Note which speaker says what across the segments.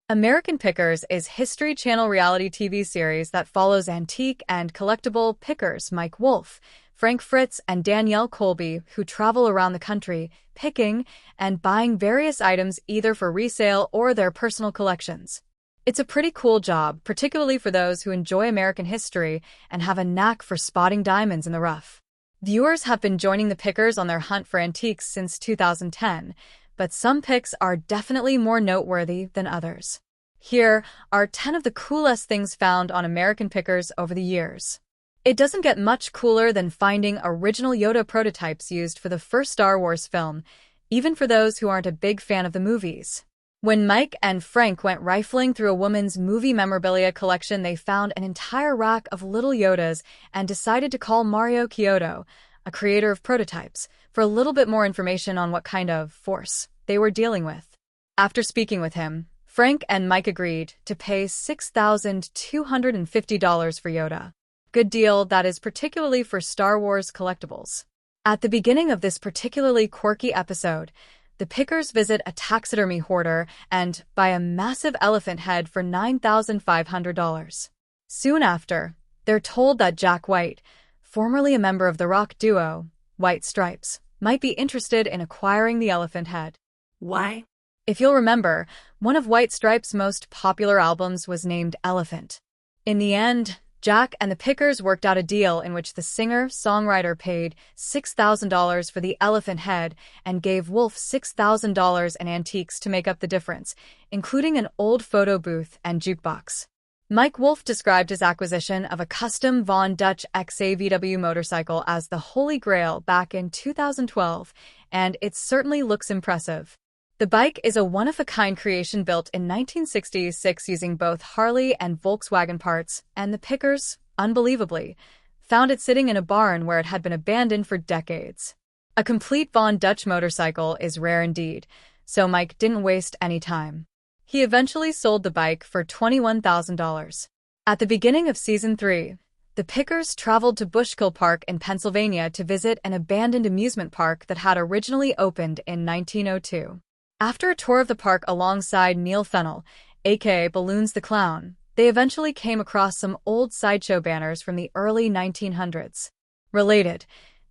Speaker 1: American Pickers is History Channel reality TV series that follows antique and collectible pickers Mike Wolfe, Frank Fritz, and Danielle Colby, who travel around the country, picking and buying various items either for resale or their personal collections. It's a pretty cool job, particularly for those who enjoy American history and have a knack for spotting diamonds in the rough. Viewers have been joining the pickers on their hunt for antiques since 2010, but some picks are definitely more noteworthy than others. Here are 10 of the coolest things found on American Pickers over the years. It doesn't get much cooler than finding original Yoda prototypes used for the first Star Wars film, even for those who aren't a big fan of the movies. When Mike and Frank went rifling through a woman's movie memorabilia collection, they found an entire rack of little Yodas and decided to call Mario Chiodo, a creator of prototypes, for a little bit more information on what kind of force they were dealing with. After speaking with him, Frank and Mike agreed to pay $6,250 for Yoda. Good deal that is, particularly for Star Wars collectibles. At the beginning of this particularly quirky episode, the pickers visit a taxidermy hoarder and buy a massive elephant head for $9,500. Soon after, they're told that Jack White, formerly a member of the rock duo White Stripes, might be interested in acquiring the elephant head.
Speaker 2: Why?
Speaker 1: If you'll remember, one of White Stripes' most popular albums was named Elephant. In the end, Jack and the pickers worked out a deal in which the singer-songwriter paid $6,000 for the elephant head and gave Wolfe $6,000 in antiques to make up the difference, including an old photo booth and jukebox. Mike Wolfe described his acquisition of a custom Von Dutch XAVW motorcycle as the Holy Grail back in 2012, and it certainly looks impressive. The bike is a one-of-a-kind creation built in 1966 using both Harley and Volkswagen parts, and the pickers, unbelievably, found it sitting in a barn where it had been abandoned for decades. A complete Von Dutch motorcycle is rare indeed, so Mike didn't waste any time. He eventually sold the bike for $21,000. At the beginning of Season 3, the pickers traveled to Bushkill Park in Pennsylvania to visit an abandoned amusement park that had originally opened in 1902. After a tour of the park alongside Neil Fennell, aka Balloons the Clown, they eventually came across some old sideshow banners from the early 1900s. Related,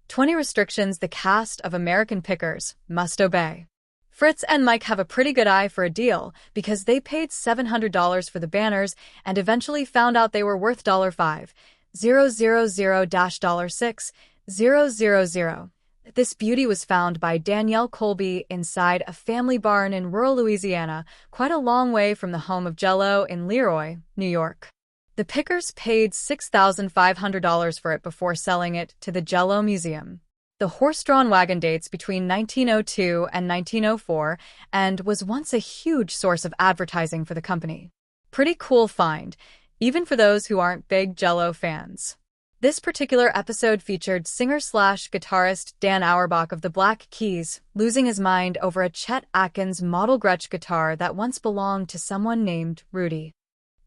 Speaker 1: 20 restrictions the cast of American Pickers must obey. Fritz and Mike have a pretty good eye for a deal because they paid $700 for the banners and eventually found out they were worth $5,000-$6,000. This beauty was found by Danielle Colby inside a family barn in rural Louisiana, quite a long way from the home of Jell-O in Leroy, New York. The pickers paid $6,500 for it before selling it to the Jell-O Museum. The horse-drawn wagon dates between 1902 and 1904 and was once a huge source of advertising for the company. Pretty cool find, even for those who aren't big Jell-O fans. This particular episode featured singer-slash-guitarist Dan Auerbach of the Black Keys losing his mind over a Chet Atkins model Gretsch guitar that once belonged to someone named Rudy.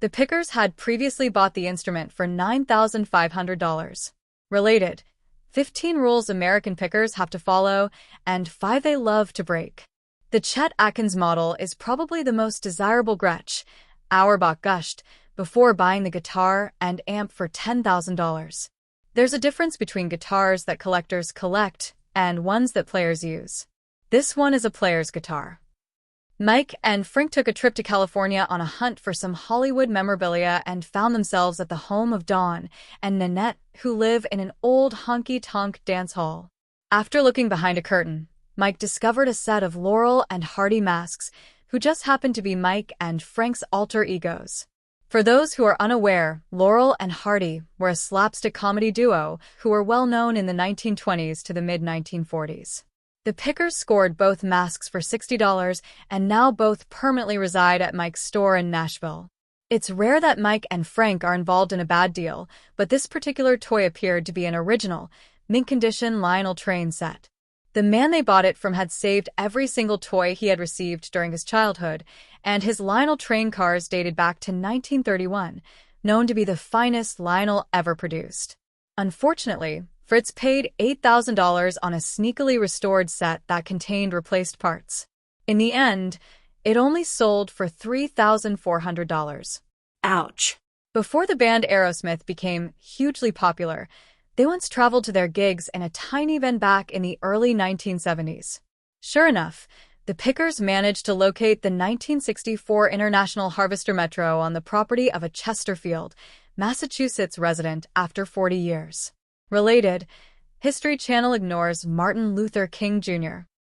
Speaker 1: The pickers had previously bought the instrument for $9,500. Related, 15 rules American pickers have to follow, and 5 they love to break. The Chet Atkins model is probably the most desirable Gretsch, Auerbach gushed, before buying the guitar and amp for $10,000. There's a difference between guitars that collectors collect and ones that players use. This one is a player's guitar. Mike and Frank took a trip to California on a hunt for some Hollywood memorabilia and found themselves at the home of Dawn and Nanette, who live in an old honky-tonk dance hall. After looking behind a curtain, Mike discovered a set of Laurel and Hardy masks, who just happened to be Mike and Frank's alter egos. For those who are unaware, Laurel and Hardy were a slapstick comedy duo who were well known in the 1920s to the mid-1940s. The pickers scored both masks for $60 and now both permanently reside at Mike's store in Nashville. It's rare that Mike and Frank are involved in a bad deal, but this particular toy appeared to be an original, mint-condition Lionel train set. The man they bought it from had saved every single toy he had received during his childhood, and his Lionel train cars dated back to 1931, known to be the finest Lionel ever produced. Unfortunately, Fritz paid $8,000 on a sneakily restored set that contained replaced parts. In the end, It only sold for $3,400.
Speaker 2: Ouch.
Speaker 1: Before the band Aerosmith became hugely popular, they once traveled to their gigs in a tiny van back in the early 1970s. Sure enough, the Pickers managed to locate the 1964 International Harvester Metro on the property of a Chesterfield, Massachusetts resident after 40 years. Related, History Channel ignores Martin Luther King Jr.